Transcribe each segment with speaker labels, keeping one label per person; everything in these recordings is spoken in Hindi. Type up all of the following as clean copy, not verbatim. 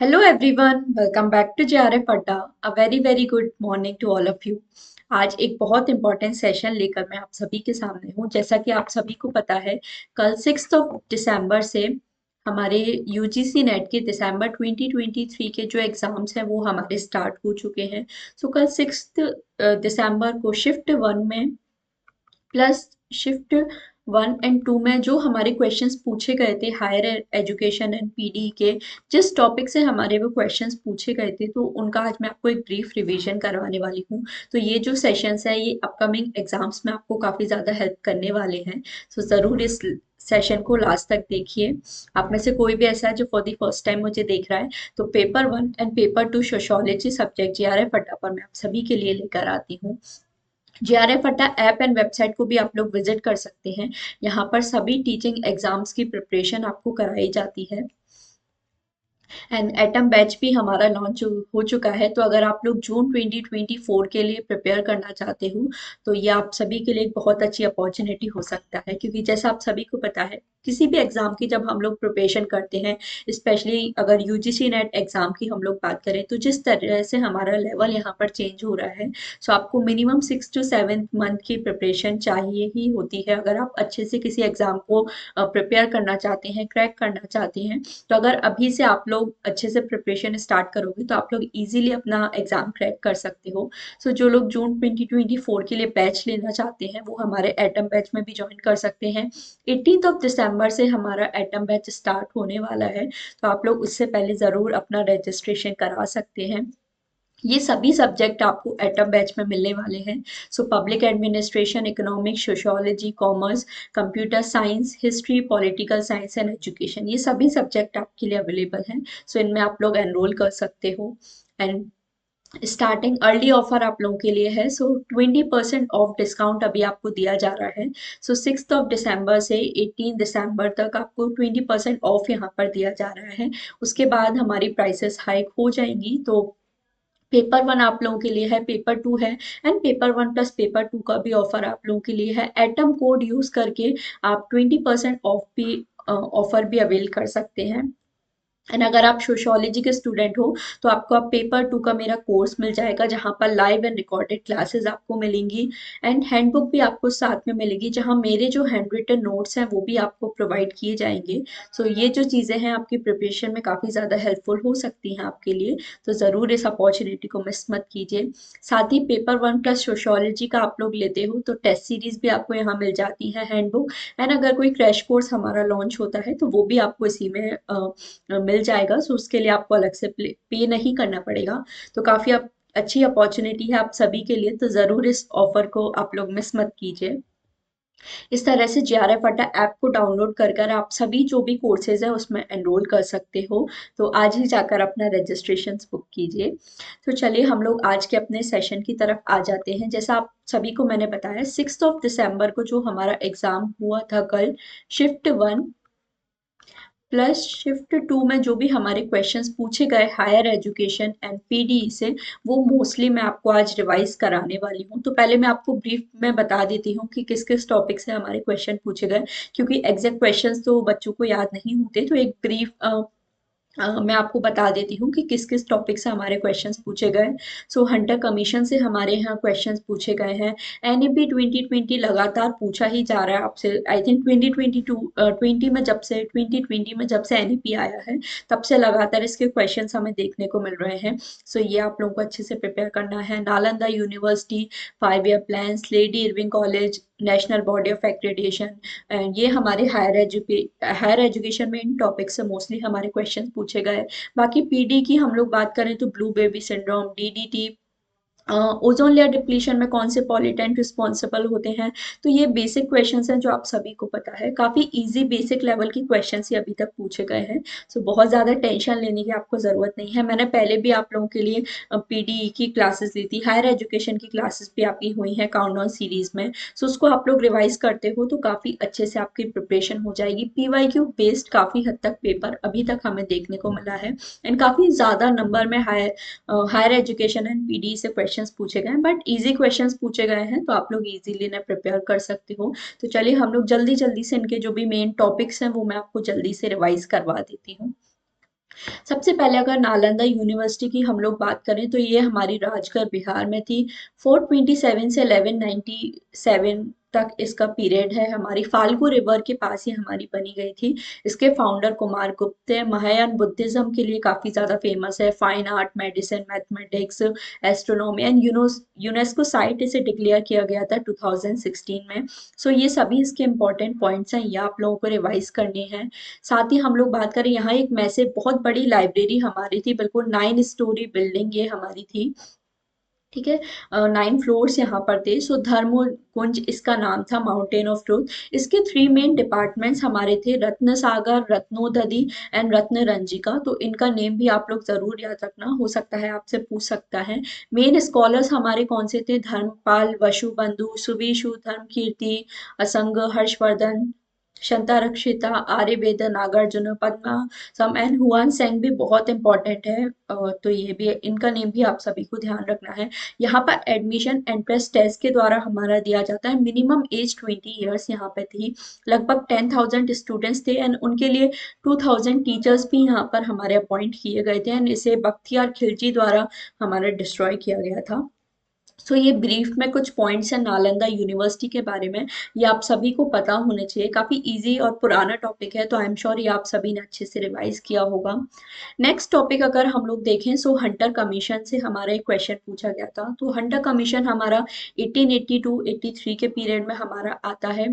Speaker 1: Hello everyone, welcome back to JRF अड्डा। A very good morning to all of you। आज एक बहुत इंपॉर्टेंट सेशन लेकर मैं आप सभी के सामने हूँ। जैसा कि आप सभी को पता है, कल 6 दिसंबर से हमारे यूजीसी नेट के दिसंबर 2023 के जो एग्ज़ाम्स हैं वो हमारे स्टार्ट हो चुके हैं। सो कल 6 दिसंबर को शिफ्ट 1 में प्लस शिफ्ट 1 एंड 2 में जो हमारे क्वेश्चंस पूछे गए थे हायर एजुकेशन एंड पीडी के, जिस टॉपिक से हमारे वो क्वेश्चंस पूछे गए थे, तो उनका आज मैं आपको एक ब्रीफ रिवीजन करवाने वाली हूँ। तो ये जो सेशंस है ये अपकमिंग एग्जाम्स में आपको काफ़ी ज़्यादा हेल्प करने वाले हैं। सो ज़रूर इस सेशन को लास्ट तक देखिए। आप में से कोई भी ऐसा है जो फॉर द फर्स्ट टाइम मुझे देख रहा है, तो paper 1 and paper 2 sociology subject GRF अड्डा पर मैं आप सभी के लिए लेकर आती हूँ। जेआरएफ अड्डा ऐप एंड वेबसाइट को भी आप लोग विजिट कर सकते हैं। यहाँ पर सभी टीचिंग एग्जाम्स की प्रिपरेशन आपको कराई जाती है। एंड एटम बैच भी हमारा लॉन्च हो चुका है। तो अगर आप लोग जून 2024 के लिए प्रिपेयर करना चाहते हो, तो ये आप सभी के लिए एक बहुत अच्छी अपॉर्चुनिटी हो सकता है, क्योंकि जैसा आप सभी को पता है, किसी भी एग्जाम की जब हम लोग प्रिपरेशन करते हैं, स्पेशली अगर यूजीसी नेट एग्जाम की हम लोग बात करें, तो जिस तरह से हमारा लेवल यहाँ पर चेंज हो रहा है, सो आपको मिनिमम 6 to 7 मंथ की प्रिपरेशन चाहिए ही होती है अगर आप अच्छे से किसी एग्जाम को प्रिपेयर करना चाहते हैं, क्रैक करना चाहते हैं। तो अगर अभी से आप लोग अच्छे से प्रिपरेशन स्टार्ट करोगे तो आप लोग इजीली अपना एग्जाम क्रैक कर सकते हो। सो जो लोग जून 2024 के लिए बैच लेना चाहते हैं वो हमारे एटम बैच में भी ज्वाइन कर सकते हैं। 18 दिसंबर से हमारा एटम बैच स्टार्ट होने वाला है, तो आप लोग उससे पहले ज़रूर अपना रजिस्ट्रेशन करा सकते हैं। ये सभी सब्जेक्ट आपको एटम बैच में मिलने वाले हैं। So public administration, economics, sociology, commerce, computer science, history, political science and education, ये सभी सब्जेक्ट आपके लिए अवेलेबल हैं। सो इनमें आप लोग एनरोल कर सकते हो। एंड स्टार्टिंग अर्ली ऑफर आप लोगों के लिए है। सो 20% ऑफ डिस्काउंट अभी आपको दिया जा रहा है। सो 6 दिसंबर से 18 दिसंबर तक आपको 20% ऑफ यहाँ पर दिया जा रहा है। उसके बाद हमारी प्राइसेस हाइक हो जाएंगी। तो पेपर 1 आप लोगों के लिए है, पेपर 2 है, एंड पेपर 1 प्लस पेपर 2 का भी ऑफर आप लोगों के लिए है। एटम कोड यूज करके आप 20% ऑफ भी ऑफर भी अवेल कर सकते हैं। एंड अगर आप सोशियोलॉजी के स्टूडेंट हो, तो आपको अब पेपर 2 का मेरा कोर्स मिल जाएगा, जहाँ पर लाइव एंड रिकॉर्डेड क्लासेस आपको मिलेंगी। एंड हैंडबुक भी आपको साथ में मिलेगी, जहाँ मेरे जो हैंड रिटन नोट्स हैं वो भी आपको प्रोवाइड किए जाएंगे। सो ये जो चीज़ें हैं आपकी प्रिपरेशन में काफ़ी ज़्यादा हेल्पफुल हो सकती हैं आपके लिए। तो ज़रूर इस अपॉर्चुनिटी को मिस मत कीजिए। साथ ही पेपर 1 प्लस सोशियोलॉजी का आप लोग लेते हो तो टेस्ट सीरीज भी आपको यहाँ मिल जाती है, हैंडबुक। एंड अगर कोई क्रैश कोर्स हमारा लॉन्च होता है तो वो भी आपको इसी में मिल जाएगा। सो उसके लिए आपको अलग से पे नहीं करना पड़ेगा। तो काफ़ी अच्छी अपॉर्चुनिटी है आप सभी के लिए। तो ज़रूर इस ऑफर को आप लोग मिस मत कीजिए। इस तरह से जेआरएफ अड्डा ऐप को डाउनलोड कर कर आप सभी जो भी कोर्सेज है उसमें एनरोल कर सकते हो। तो आज ही जाकर अपना रजिस्ट्रेशन बुक कीजिए। तो चलिए हम लोग आज के अपने सेशन की तरफ आ जाते हैं। जैसा आप सभी को मैंने बताया, 6 दिसंबर को जो हमारा एग्जाम हुआ था कल, शिफ्ट 1 प्लस शिफ्ट 2 में जो भी हमारे क्वेश्चंस पूछे गए हायर एजुकेशन एंड पीडी से, वो मोस्टली मैं आपको आज रिवाइज कराने वाली हूँ। तो पहले मैं आपको ब्रीफ में बता देती हूँ कि किस किस टॉपिक से हमारे क्वेश्चन पूछे गए, क्योंकि एग्जैक्ट क्वेश्चंस तो बच्चों को याद नहीं होते। तो एक ब्रीफ मैं आपको बता देती हूँ कि किस किस टॉपिक से हमारे क्वेश्चंस पूछे गए। सो हंटर कमीशन से हमारे यहाँ क्वेश्चंस पूछे गए हैं। एनईपी 2020 लगातार पूछा ही जा रहा है आपसे। आई थिंक 2020 में जब से एनईपी आया है, तब से लगातार इसके क्वेश्चंस हमें देखने को मिल रहे हैं। सो ये आप लोगों को अच्छे से प्रिपेयर करना है। Nalanda university 5 year plan, lady Irving college, national body of accreditation, ये हमारे हायर एजुकेशन में इन टॉपिक से मोस्टली हमारे क्वेश्चन पूछे गए। बाकी पीडी की हम लोग बात करें तो blue baby syndrome, DDT, ozone layer depletion में कौन से पॉल्यूटेंट रिस्पॉन्सिबल होते हैं। तो ये बेसिक क्वेश्चंस हैं जो आप सभी को पता है। काफ़ी इजी बेसिक लेवल की क्वेश्चंस ही अभी तक पूछे गए हैं। सो बहुत ज़्यादा टेंशन लेने की आपको ज़रूरत नहीं है। मैंने पहले भी आप लोगों के लिए पीडीई की क्लासेस ली थी, हायर एजुकेशन की क्लासेस भी आपकी हुई हैं काउंटडाउन सीरीज में। सो उसको आप लोग रिवाइज करते हो तो काफ़ी अच्छे से आपकी प्रिपरेशन हो जाएगी। पीवाईक्यू बेस्ड काफ़ी हद तक पेपर अभी तक हमें देखने को मिला है। एंड काफ़ी ज़्यादा नंबर में हायर एजुकेशन एंड पीडी से क्वेश्चंस पूछे गए हैं, बट इजी क्वेश्चंस पूछे गए हैं, तो आप लोग इजीली इन्हें प्रिपेयर कर सकते हो। तो चलिए हम लोग जल्दी जल्दी से इनके जो भी मेन टॉपिक्स हैं वो मैं आपको जल्दी से रिवाइज करवा देती हूँ। सबसे पहले अगर नालंदा यूनिवर्सिटी की हम लोग बात करें तो ये हमारी राजगढ़ बिहार में थी। 427 से 1197 तक इसका पीरियड है। हमारी फाल्गु रिवर के पास ही हमारी बनी गई थी। इसके फाउंडर कुमार गुप्त है। महायान बुद्धिज्म के लिए काफ़ी ज़्यादा फेमस है। Fine art, medicine, mathematics, astronomy and UNESCO site इसे डिक्लेयर किया गया था 2016 में। सो ये सभी इसके इंपॉर्टेंट पॉइंट्स हैं, ये आप लोगों को रिवाइज करने हैं। साथ ही हम लोग बात करें, यहाँ एक मैसिव बहुत बड़ी लाइब्रेरी हमारी थी, बिल्कुल 9 स्टोरी बिल्डिंग ये हमारी थी। ठीक है, 9 फ्लोर्स यहाँ पर थे। सो धर्म कुंज इसका नाम था, माउंटेन ऑफ ट्रूथ। इसके 3 मेन डिपार्टमेंट्स हमारे थे, रत्न सागर, रत्नोदधि एंड रत्न रंजिका। तो इनका नेम भी आप लोग जरूर याद रखना, हो सकता है आपसे पूछ सकता है। मेन स्कॉलर्स हमारे कौन से थे? धर्मपाल, वसुबंधु, सुविशु, धर्म कीर्ति, असंग, हर्षवर्धन, शंता रक्षिता, आर्यवेद, नागार्जुन, पद्मा सम एंड हुआन सेंग भी बहुत इंपॉर्टेंट है। तो ये भी, इनका नेम भी आप सभी को ध्यान रखना है। यहाँ पर एडमिशन एंट्रेंस टेस्ट के द्वारा हमारा दिया जाता है। मिनिमम एज 20 ईयर्स यहाँ पे थी। लगभग 10,000 स्टूडेंट्स थे एंड उनके लिए 2,000 टीचर्स भी यहाँ पर हमारे अपॉइंट किए गए थे एंड इसे बख्तियार खिलजी द्वारा हमारा डिस्ट्रॉय किया गया था। सो ये ब्रीफ में कुछ पॉइंट्स हैं नालंदा यूनिवर्सिटी के बारे में, ये आप सभी को पता होने चाहिए। काफ़ी इजी और पुराना टॉपिक है, तो आई एम श्योर ये आप सभी ने अच्छे से रिवाइज किया होगा। नेक्स्ट टॉपिक अगर हम लोग देखें, सो हंटर कमीशन से हमारा एक क्वेश्चन पूछा गया था। तो हंटर कमीशन हमारा 1882-83 के पीरियड में हमारा आता है।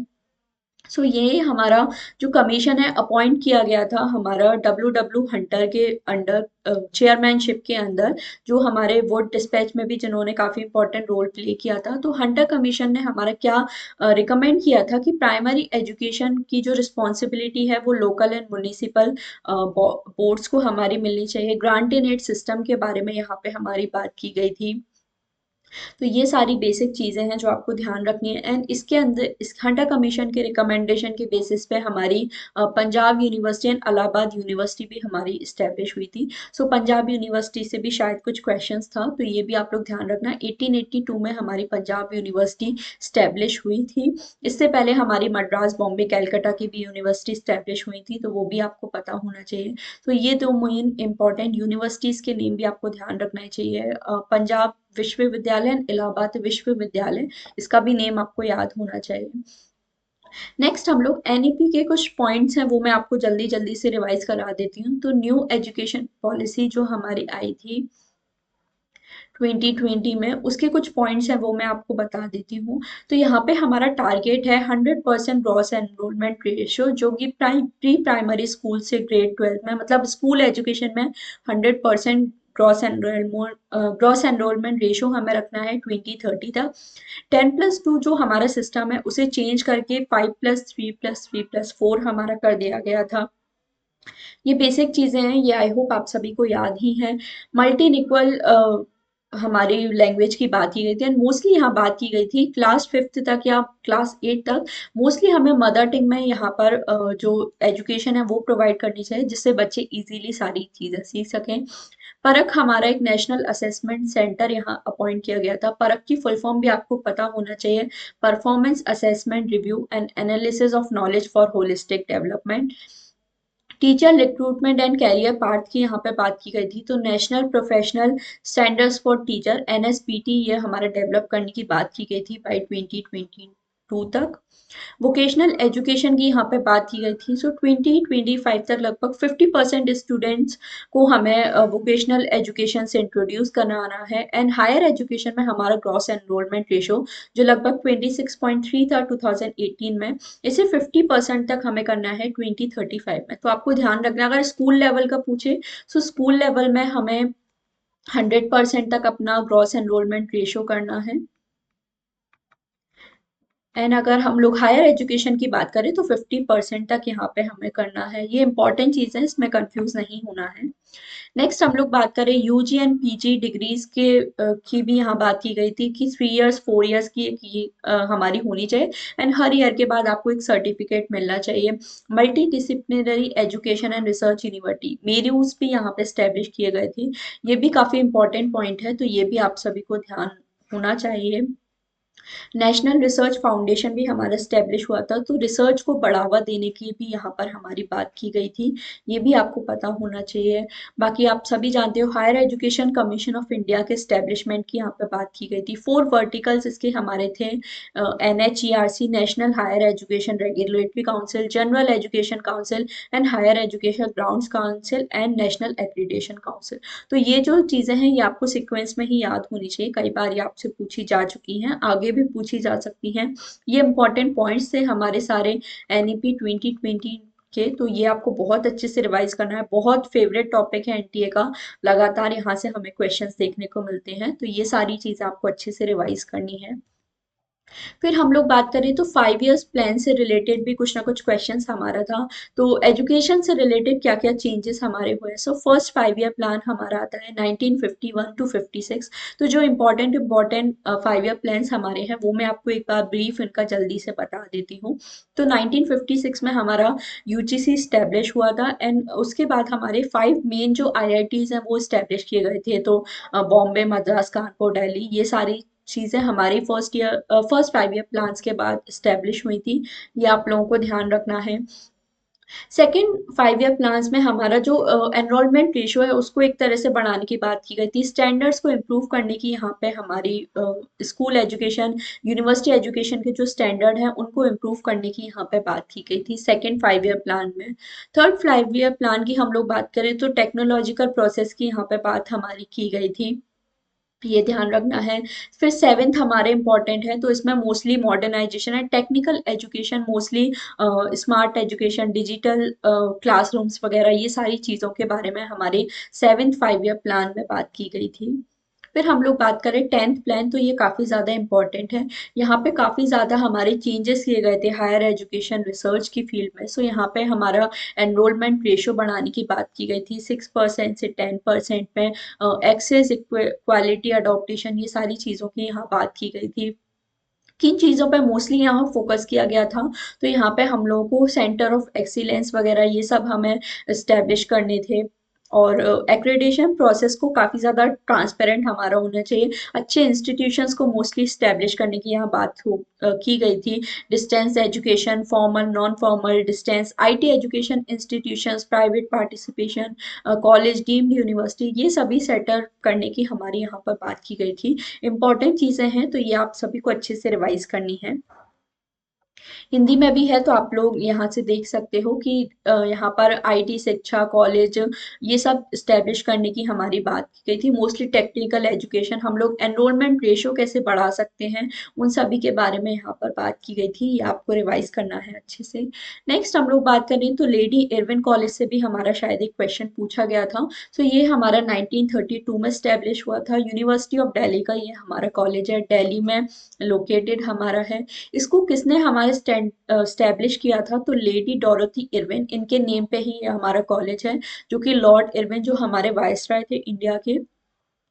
Speaker 1: सो ये हमारा जो कमीशन है अपॉइंट किया गया था हमारा डब्ल्यू डब्ल्यू हंटर के अंडर, चेयरमैनशिप के अंदर, जो हमारे वुड डिस्पैच में भी जिन्होंने काफ़ी इंपॉर्टेंट रोल प्ले किया था। तो हंटर कमीशन ने हमारा क्या रिकमेंड किया था कि प्राइमरी एजुकेशन की जो रिस्पॉन्सिबिलिटी है वो लोकल एंड म्यूनिसिपल बोर्ड्स को हमारी मिलनी चाहिए। ग्रांट इन एड सिस्टम के बारे में यहाँ पे हमारी बात की गई थी। तो ये सारी बेसिक चीज़ें हैं जो आपको ध्यान रखनी है। एंड इसके अंदर इस हंटर कमीशन के रिकमेंडेशन के बेसिस पे हमारी Punjab university and Allahabad university भी हमारी इस्टेब्लिश हुई थी। सो पंजाब यूनिवर्सिटी से भी शायद कुछ क्वेश्चंस था, तो ये भी आप लोग ध्यान रखना। 1882 में हमारी पंजाब यूनिवर्सिटी स्टैब्लिश हुई थी। इससे पहले हमारी मद्रास, बॉम्बे, कैलकाटा की भी यूनिवर्सिटी स्टैब्लिश हुई थी, तो वो भी आपको पता होना चाहिए। तो ये दो मेन इंपॉर्टेंट यूनिवर्सिटीज़ के नेम भी आपको ध्यान रखना चाहिए। पंजाब विश्वविद्यालय एंड इलाहाबाद विश्वविद्यालय, इसका भी नेम आपको याद होना चाहिए। नेक्स्ट हम लोग एनईपी के कुछ पॉइंट्स हैं वो मैं आपको जल्दी जल्दी से रिवाइज करा देती हूँ। तो न्यू एजुकेशन पॉलिसी जो हमारी आई थी 2020 में, उसके कुछ पॉइंट्स हैं वो मैं आपको बता देती हूँ। तो यहाँ पे हमारा टारगेट है 100% ग्रॉस एनरोलमेंट रेशियो, जो कि प्री प्राइमरी स्कूल से ग्रेड 12 में, मतलब स्कूल एजुकेशन में 100% ग्रॉस एनरोलमेंट रेशियो हमें रखना है 2030 तक। 10+2 जो हमारा सिस्टम है उसे चेंज करके 5+3+3+4 हमारा कर दिया गया था। ये बेसिक चीज़ें हैं, ये आई होप आप सभी को याद ही हैं। मल्टीलिंगुअल हमारी लैंग्वेज की बात की गई थी एंड मोस्टली यहाँ बात की गई थी क्लास 5th तक या क्लास 8 तक। मोस्टली हमें मदर टंग में यहाँ पर जो एजुकेशन है वो प्रोवाइड करनी चाहिए, जिससे बच्चे इजीली सारी चीज़ें सीख सकें। परख हमारा एक नेशनल असेसमेंट सेंटर यहाँ अपॉइंट किया गया था। परख की फुल फॉर्म भी आपको पता होना चाहिए, performance assessment review and analysis of knowledge for holistic development. Teacher recruitment and career path की यहाँ पे बात की गई थी। तो national professional standards for teacher NSPT ये हमारा डेवलप करने की बात की गई थी बाई 2022 तक। वोकेशनल एजुकेशन की यहाँ पे बात की गई थी। सो 2025 तक लगभग 50% स्टूडेंट्स को हमें वोकेशनल एजुकेशन से इंट्रोड्यूस कराना है। एंड हायर एजुकेशन में हमारा ग्रॉस एनरोलमेंट रेशो जो लगभग 26.3 था 2018 में, इसे 50% तक हमें करना है 2035 में। तो आपको ध्यान रखना, अगर स्कूल लेवल का पूछे तो स्कूल लेवल में हमें 100% तक अपना ग्रॉस एनरोलमेंट रेशो करना है। एंड अगर हम लोग हायर एजुकेशन की बात करें तो 50% तक यहाँ पे हमें करना है। ये इंपॉर्टेंट चीज़ है, इसमें कंफ्यूज नहीं होना है। नेक्स्ट हम लोग बात करें यूजी एंड पीजी डिग्रीज के की भी यहाँ बात की गई थी कि 3 इयर्स 4 इयर्स की हमारी होनी चाहिए एंड हर ईयर के बाद आपको एक सर्टिफिकेट मिलना चाहिए। Multi disciplinary education and research university MERUs भी यहाँ पे स्टैब्लिश किए गए थे। ये भी काफ़ी इंपॉर्टेंट पॉइंट है, तो ये भी आप सभी को ध्यान होना चाहिए। नेशनल रिसर्च फाउंडेशन भी हमारा स्टैब्लिश हुआ था, तो रिसर्च को बढ़ावा देने की भी यहाँ पर हमारी बात की गई थी। ये भी आपको पता होना चाहिए। बाकी आप सभी जानते हो higher education commission of India के स्टैब्लिशमेंट की यहाँ पे बात की गई थी। 4 वर्टिकल्स इसके हमारे थे, NHERC national higher education regulatory council, general education council and higher education grants council and national accreditation council. तो ये जो चीज़ें हैं ये आपको सीक्वेंस में ही याद होनी चाहिए, कई बार ये आपसे पूछी जा चुकी हैं, आगे भी पूछी जा सकती हैं। ये इंपॉर्टेंट पॉइंट्स थे हमारे सारे NEP 2020 के, तो ये आपको बहुत अच्छे से रिवाइज करना है। बहुत फेवरेट टॉपिक है NTA का, लगातार यहाँ से हमें क्वेश्चंस देखने को मिलते हैं, तो ये सारी चीज़ें आपको अच्छे से रिवाइज करनी है। फिर हम लोग बात करें तो 5 इयर्स प्लान से रिलेटेड भी कुछ ना कुछ क्वेश्चंस हमारा था। तो एजुकेशन से रिलेटेड क्या क्या चेंजेस हमारे हुए, सो फर्स्ट 5 ईयर प्लान हमारा आता है 1951 टू 56। तो जो इम्पोर्टेंट 5 ईयर प्लान्स हमारे हैं वो मैं आपको एक बार ब्रीफ इनका जल्दी से बता देती हूँ। तो 1956 में हमारा UGC स्टैब्लिश हुआ था, एंड उसके बाद हमारे 5 मेन जो IITs हैं वो स्टैब्लिश किए गए थे। तो बॉम्बे, मद्रास, कानपुर, दिल्ली, ये सारी चीज़ें हमारी फर्स्ट 5 ईयर प्लान्स के बाद इस्टेब्लिश हुई थी। ये आप लोगों को ध्यान रखना है। सेकेंड 5 ईयर प्लान्स में हमारा जो एनरोलमेंट रेशियो है उसको एक तरह से बढ़ाने की बात की गई थी। स्टैंडर्ड्स को इम्प्रूव करने की यहाँ पे हमारी स्कूल एजुकेशन, यूनिवर्सिटी एजुकेशन के जो स्टैंडर्ड हैं उनको इम्प्रूव करने की यहाँ पे बात की गई थी सेकेंड 5 ईयर प्लान में। थर्ड 5 ईयर प्लान की हम लोग बात करें तो टेक्नोलॉजिकल प्रोसेस की यहाँ पे बात हमारी की गई थी, ये ध्यान रखना है। फिर सेवेंथ हमारे इंपॉर्टेंट है, तो इसमें मोस्टली मॉडर्नाइजेशन है, technical education mostly, smart education, digital classrooms वगैरह, ये सारी चीज़ों के बारे में हमारे सेवेंथ 5 ईयर प्लान में बात की गई थी। फिर हम लोग बात करें टेंथ प्लान, तो ये काफ़ी ज़्यादा इंपॉर्टेंट है। यहाँ पे काफ़ी ज़्यादा हमारे चेंजेस किए गए थे हायर एजुकेशन रिसर्च की फील्ड में। सो यहाँ पे हमारा एनरोलमेंट रेशियो बढ़ाने की बात की गई थी 6% से 10% में। एक्सेस, इक्वालिटी, अडॉप्टेशन, ये सारी चीज़ों की यहाँ बात की गई थी। किन चीज़ों पे मोस्टली यहाँ फोकस किया गया था, तो यहाँ पे हम लोगों को सेंटर ऑफ एक्सीलेंस वगैरह ये सब हमें इस्टेब्लिश करने थे। और एक्रेडिटेशन प्रोसेस को काफ़ी ज़्यादा ट्रांसपेरेंट हमारा होना चाहिए। अच्छे इंस्टीट्यूशंस को मोस्टली इस्टेब्लिश करने की यहाँ बात की गई थी। Distance education, formal, non formal, distance, IT education institutions, private participation, college, deemed university, ये सभी सेटल करने की हमारी यहाँ पर बात की गई थी। इंपॉर्टेंट चीज़ें हैं, तो ये आप सभी को अच्छे से रिवाइज करनी है। हिंदी में भी है, तो आप लोग यहाँ से देख सकते हो कि यहाँ पर IT शिक्षा, कॉलेज, ये सब इस्टेब्लिश करने की हमारी बात की गई थी। मोस्टली टेक्निकल एजुकेशन, हम लोग एनरोलमेंट रेशियो कैसे बढ़ा सकते हैं, उन सभी के बारे में यहाँ पर बात की गई थी। ये आपको रिवाइज करना है अच्छे से। नेक्स्ट हम लोग बात करें तो लेडी इरविन कॉलेज से भी हमारा शायद एक क्वेश्चन पूछा गया था। सो ये हमारा 1932 में स्टैब्लिश हुआ था। यूनिवर्सिटी ऑफ दिल्ली का ये हमारा कॉलेज है, दिल्ली में लोकेटेड हमारा है। इसको किसने हमारे स्टैब्लिश किया था, तो लेडी डोरोथी इरविन, इनके नेम पे ही ये हमारा कॉलेज है, जो कि लॉर्ड इरविन जो हमारे वाइसराय थे इंडिया के,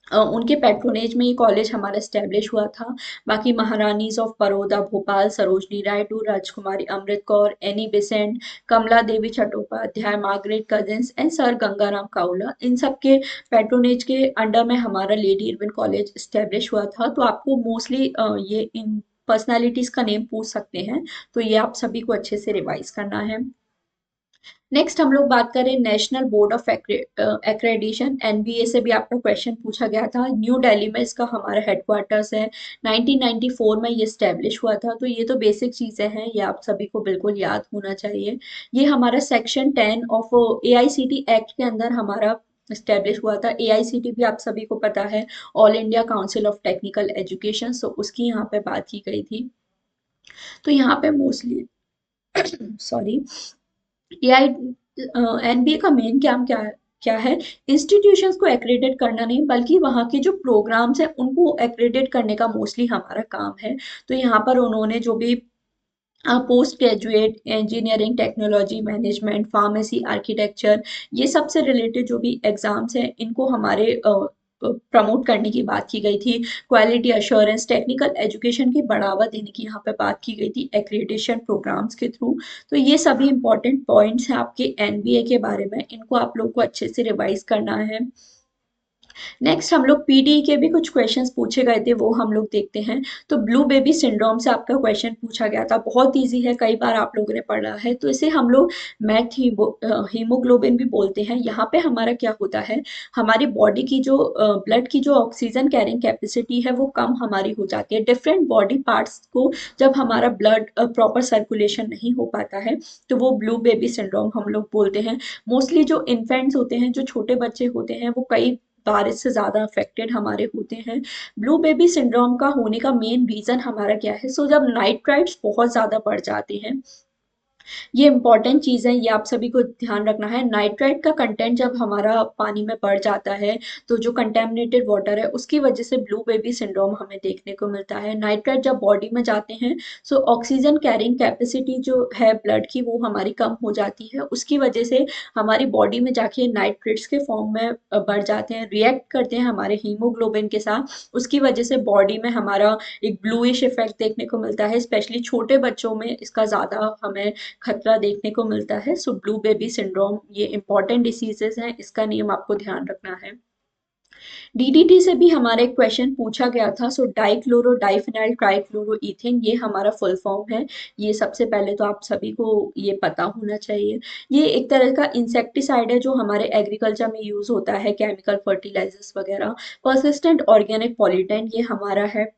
Speaker 1: उनके पैट्रोनेज में ये कॉलेज हमारा स्टैब्लिश हुआ था। बाकी Maharanis of Baroda, Bhopal, Sarojini Naidu, Rajkumari Amrit Kaur, Annie Besant, Kamala Devi Chattopadhyay, Margaret Cousins and sir Gangaram Kaula, इन सब के पैट्रोनेज के अंडर में हमारा लेडी इरविन कॉलेज स्टैब्लिश हुआ था। तो आपको मोस्टली ये इन पर्सनालिटीज का नेम पूछ सकते हैं, तो ये आप सभी को अच्छे से रिवाइज करना है। नेक्स्ट हम लोग बात करें national board of accreditation, NBA से भी आपका क्वेश्चन पूछा गया था। न्यू दिल्ली में इसका हमारा हेडक्वार्टर्स है। 1994 में ये स्टैब्लिश हुआ था। तो ये तो बेसिक चीज़ें हैं, ये आप सभी को बिल्कुल याद होना चाहिए। ये हमारा सेक्शन 10 ऑफ AICT एक्ट के अंदर हमारा स्टैब्लिश हुआ था। AICT भी आप सभी को पता है, all India council of technical education, so उसकी यहाँ पे बात की गई थी। तो यहाँ पे मोस्टली सॉरी, एआई NBA का मेन काम क्या है, इंस्टीट्यूशंस को एक्रेडिट करना नहीं, बल्कि वहाँ के जो प्रोग्राम्स हैं उनको एक्रेडिट करने का मोस्टली हमारा काम है। तो यहाँ पर उन्होंने जो भी post graduate engineering, technology, management, pharmacy, architecture, ये सब से रिलेटेड जो भी एग्जाम्स हैं इनको हमारे प्रमोट करने की बात की गई थी। क्वालिटी अश्योरेंस, टेक्निकल एजुकेशन की बढ़ावा देने की यहाँ पे बात की गई थी एक्रेडिटेशन प्रोग्राम्स के थ्रू। तो ये सभी इंपॉर्टेंट पॉइंट्स हैं आपके NBA के बारे में, इनको आप लोग को अच्छे से रिवाइज करना है। नेक्स्ट हम लोग पीडी के भी कुछ क्वेश्चंस पूछे गए थे, वो हम लोग देखते हैं। तो ब्लू बेबी सिंड्रोम से आपका क्वेश्चन पूछा गया था, बहुत इजी है, कई बार आप लोगों ने पढ़ा है। तो इसे हम लोग मैथ हीमोग्लोबिन भी बोलते हैं। यहाँ पे हमारा क्या होता है, हमारी बॉडी की जो ब्लड की जो ऑक्सीजन कैरिंग कैपेसिटी है वो कम हमारी हो जाती है। डिफरेंट बॉडी पार्ट्स को जब हमारा ब्लड प्रॉपर सर्कुलेशन नहीं हो पाता है, तो वो ब्लू बेबी सिंड्रोम हम लोग बोलते हैं। मोस्टली जो इन्फेंट्स होते हैं, जो छोटे बच्चे होते हैं, वो कई बार इससे ज़्यादा अफेक्टेड हमारे होते हैं। ब्लू बेबी सिंड्रोम का होने का मेन रीज़न हमारा क्या है, सो जब नाइट्राइट्स बहुत ज़्यादा बढ़ जाते हैं, ये इंपॉर्टेंट चीज़ है, ये आप सभी को ध्यान रखना है। नाइट्राइट का कंटेंट जब हमारा पानी में बढ़ जाता है, तो जो कंटेमिनेटेड वाटर है उसकी वजह से ब्लू बेबी सिंड्रोम हमें देखने को मिलता है। नाइट्राइट जब बॉडी में जाते हैं, सो ऑक्सीजन कैरिंग कैपेसिटी जो है ब्लड की वो हमारी कम हो जाती है, उसकी वजह से हमारी बॉडी में जाके नाइट्रेट्स के फॉर्म में बढ़ जाते हैं, रिएक्ट करते हैं हमारे हीमोग्लोबिन के साथ। उसकी वजह से बॉडी में हमारा एक ब्लूइश इफेक्ट देखने को मिलता है। स्पेशली छोटे बच्चों में इसका ज़्यादा हमें खतरा देखने को मिलता है। सो ब्लू बेबी सिंड्रोम ये इंपॉर्टेंट डिसीजेस हैं, इसका नियम आपको ध्यान रखना है। डीडीटी से भी हमारा एक क्वेश्चन पूछा गया था। सो डाइक्लोरो डाइफिनाइल ट्राइक्लोरोईथेन, ये हमारा फुल फॉर्म है। ये सबसे पहले तो आप सभी को ये पता होना चाहिए। ये एक तरह का इंसेक्टिसाइड है जो हमारे एग्रीकल्चर में यूज होता है, केमिकल फर्टिलाइजर्स वगैरह। पर्सिस्टेंट ऑर्गेनिक पॉल्यूटेंट ये हमारा है।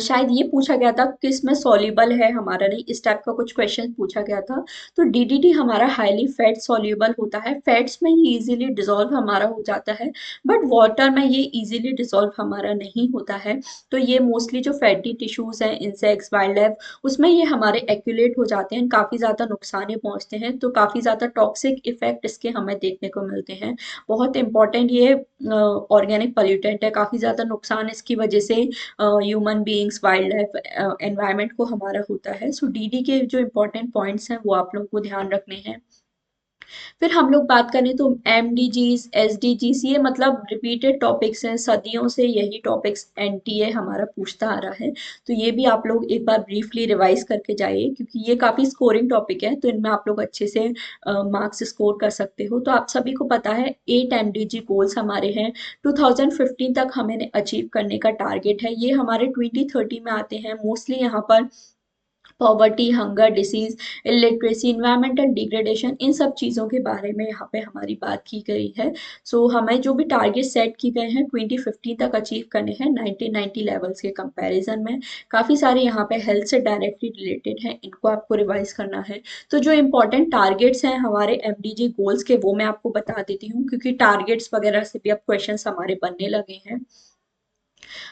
Speaker 1: शायद ये पूछा गया था किस में सॉल्युबल है हमारा, नहीं, इस टाइप का कुछ क्वेश्चन पूछा गया था। तो डीडीटी हमारा हाईली फैट सॉल्युबल होता है, फैट्स में ये इजीली डिसॉल्व हमारा हो जाता है, बट वाटर में ये इजीली डिसॉल्व हमारा नहीं होता है। तो ये मोस्टली जो फैटी टिश्यूज हैं, इंसेक्ट्स, वाइल्ड लाइफ, उसमें ये हमारे एक्यूलेट हो जाते हैं, काफ़ी ज़्यादा नुकसान पहुंचते हैं। तो काफ़ी ज़्यादा टॉक्सिक इफेक्ट इसके हमें देखने को मिलते हैं। बहुत इंपॉर्टेंट ये ऑर्गेनिक पोल्यूटेंट है, काफ़ी ज़्यादा नुकसान इसकी वजह से human beings, wild life, environment को हमारा होता है। सो डीडी के जो इंपॉर्टेंट पॉइंट्स हैं वो आप लोगों को ध्यान रखने हैं। फिर हम लोग बात करें तो एमडीजीज, एसडीजीज, ये मतलब रिपीटेड टॉपिक्स हैं, सदियों से यही टॉपिक्स एनटीए हमारा पूछता आ रहा है। तो ये भी आप लोग एक बार ब्रीफली रिवाइज करके जाइए, क्योंकि ये काफ़ी स्कोरिंग टॉपिक है, तो इनमें आप लोग अच्छे से मार्क्स स्कोर कर सकते हो। तो आप सभी को पता है 8 एमडीजी गोल्स हमारे हैं, 2015 तक हमें अचीव करने का टारगेट है। ये हमारे 2030 में आते हैं। मोस्टली यहाँ पर poverty, hunger, disease, illiteracy, environmental degradation, इन सब चीज़ों के बारे में यहाँ पे हमारी बात की गई है। सो हमें जो भी टारगेट सेट किए गए हैं 2015 तक अचीव करने हैं 1990 लेवल्स के कंपैरिजन में। काफ़ी सारे यहाँ पे हेल्थ से डायरेक्टली रिलेटेड हैं, इनको आपको रिवाइज करना है। तो जो इंपॉर्टेंट टारगेट्स हैं हमारे एमडीजी गोल्स के, वो मैं आपको बता देती हूँ, क्योंकि टारगेट्स वगैरह से भी अब क्वेश्चन हमारे बनने लगे हैं।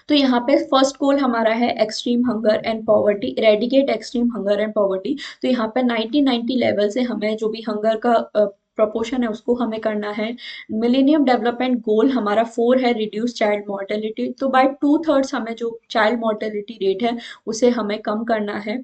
Speaker 1: तो यहाँ पे फर्स्ट गोल हमारा है extreme hunger and poverty, eradicate extreme hunger and poverty. तो यहाँ पे 1990 लेवल से हमें जो भी हंगर का प्रपोर्शन है उसको हमें करना है। मिलेनियम डेवलपमेंट गोल हमारा 4 है, रिड्यूस चाइल्ड मॉर्टेलिटी। तो बाय 2/3 हमें जो चाइल्ड मॉर्टेलिटी रेट है उसे हमें कम करना है।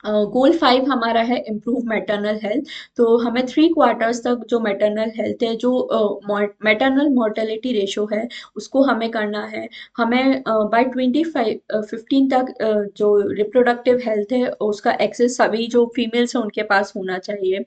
Speaker 1: गोल 5 हमारा है इम्प्रूव मैटरनल हेल्थ। तो हमें 3 क्वार्टर्स तक जो मैटरनल हेल्थ है, जो मैटरनल मोर्टेलिटी रेशो है, उसको हमें करना है। हमें बाय 2015 तक जो रिप्रोडक्टिव हेल्थ है उसका एक्सेस सभी जो फीमेल्स हैं उनके पास होना चाहिए।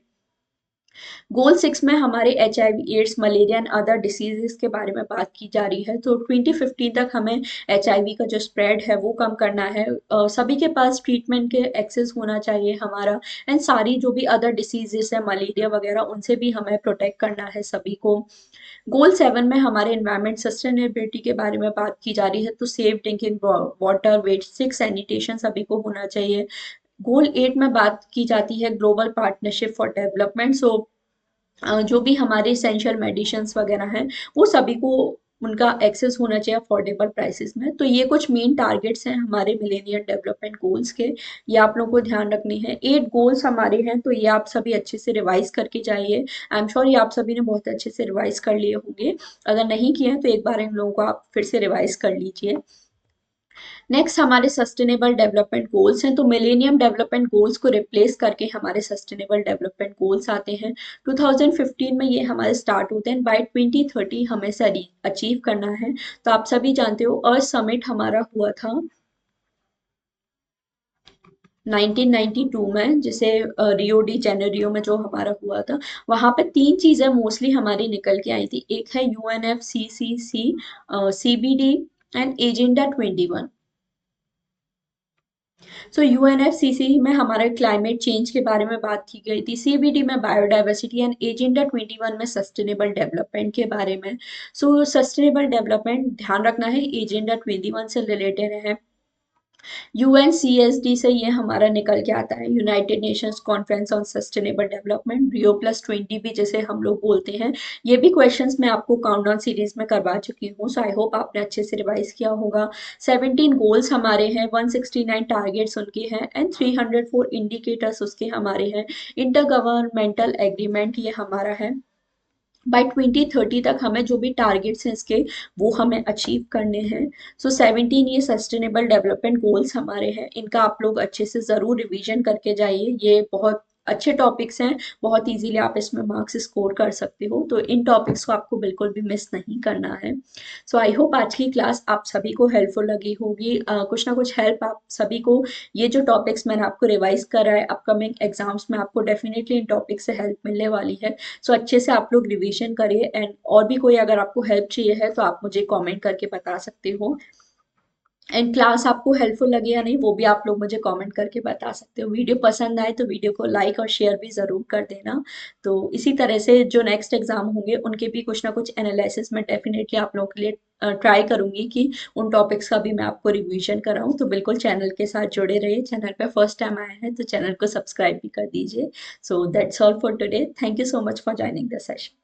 Speaker 1: गोल 6 में हमारे HIV, AIDS, malaria and other diseases के बारे में बात की जा रही है। तो 2015 तक हमें HIV का जो स्प्रेड है वो कम करना है। सभी के पास ट्रीटमेंट के एक्सेस होना चाहिए हमारा। एंड सारी जो भी अदर डिसीजेस है, मलेरिया वगैरह, उनसे भी हमें प्रोटेक्ट करना है सभी को। गोल 7 में हमारे इन्वायरमेंट सस्टेनेबिलिटी के बारे में बात की जा रही है। तो safe drinking water, waste sanitation सभी को होना चाहिए। गोल 8 में बात की जाती है ग्लोबल पार्टनरशिप फॉर डेवलपमेंट। सो जो भी हमारे इसेंशियल मेडिसिन्स वगैरह हैं वो सभी को उनका एक्सेस होना चाहिए अफोर्डेबल प्राइसेस में। तो ये कुछ मेन टारगेट्स हैं हमारे मिलेनियम डेवलपमेंट गोल्स के, ये आप लोगों को ध्यान रखने हैं। 8 गोल्स हमारे हैं, तो ये आप सभी अच्छे से रिवाइज करके जाइए। आई एम श्योर ये आप सभी ने बहुत अच्छे से रिवाइज कर लिए होंगे। अगर नहीं किए हैं तो एक बार इन लोगों को आप फिर से रिवाइज कर लीजिए। नेक्स्ट हमारे सस्टेनेबल डेवलपमेंट गोल्स हैं। तो मिलेनियम डेवलपमेंट गोल्स को रिप्लेस करके हमारे सस्टेनेबल डेवलपमेंट गोल्स आते हैं। 2015 में ये हमारे स्टार्ट होते हैं, बाय 2030 हमें सरी अचीव करना है। तो आप सभी जानते हो अर्थ समिट हमारा हुआ था 1992 में, जिसे रियो डी जेनेरियो में जो हमारा हुआ था, वहां पे तीन चीजें मोस्टली हमारी निकल के आई थी। एक है UNFCCC, CBD and agenda 21। So UNFCCC में हमारे क्लाइमेट चेंज के बारे में बात की गई थी, सीबीडी में बायोडाइवर्सिटी एंड एजेंडा 21 में सस्टेनेबल डेवलपमेंट के बारे में। सो सस्टेनेबल डेवलपमेंट ध्यान रखना है एजेंडा 21 से रिलेटेड है। UNCSD से ये हमारा निकल के आता है, United Nations conference on sustainable development, Rio+20 भी जिसे हम लोग बोलते हैं। ये भी क्वेश्चंस मैं आपको काउंटडाउन सीरीज में करवा चुकी हूँ, सो आई होप आपने अच्छे से रिवाइज किया होगा। 17 गोल्स हमारे हैं, 169 टारगेट्स उनके हैं एंड 304 इंडिकेटर्स उसके हमारे हैं। इंटर गवर्नमेंटल एग्रीमेंट ये हमारा है। बाय 2030 तक हमें जो भी टारगेट्स हैं इसके, वो हमें अचीव करने हैं। सो 17 ये सस्टेनेबल डेवलपमेंट गोल्स हमारे हैं, इनका आप लोग अच्छे से ज़रूर रिवीजन करके जाइए। ये बहुत अच्छे टॉपिक्स हैं, बहुत इजीली आप इसमें मार्क्स स्कोर कर सकते हो, तो इन टॉपिक्स को आपको बिल्कुल भी मिस नहीं करना है। सो आई होप आज की क्लास आप सभी को हेल्पफुल लगी होगी। कुछ ना कुछ हेल्प आप सभी को, ये जो टॉपिक्स मैंने आपको रिवाइज करा है, अपकमिंग एग्जाम्स में आपको डेफिनेटली इन टॉपिक से हेल्प मिलने वाली है। सो अच्छे से आप लोग रिवीजन करिए एंड और भी कोई अगर आपको हेल्प चाहिए है तो आप मुझे कमेंट करके बता सकते हो। एंड क्लास आपको हेल्पफुल लगे या नहीं वो भी आप लोग मुझे कमेंट करके बता सकते हो। वीडियो पसंद आए तो वीडियो को लाइक और शेयर भी ज़रूर कर देना। तो इसी तरह से जो नेक्स्ट एग्जाम होंगे उनके भी कुछ ना कुछ एनालिसिस मैं डेफिनेटली आप लोगों के लिए ट्राई करूंगी कि उन टॉपिक्स का भी मैं आपको रिवीजन कराऊं। तो बिल्कुल चैनल के साथ जुड़े रहिए। चैनल पे फर्स्ट टाइम आए हैं तो चैनल को सब्सक्राइब भी कर दीजिए। So that's all for today. Thank you so much for joining the session.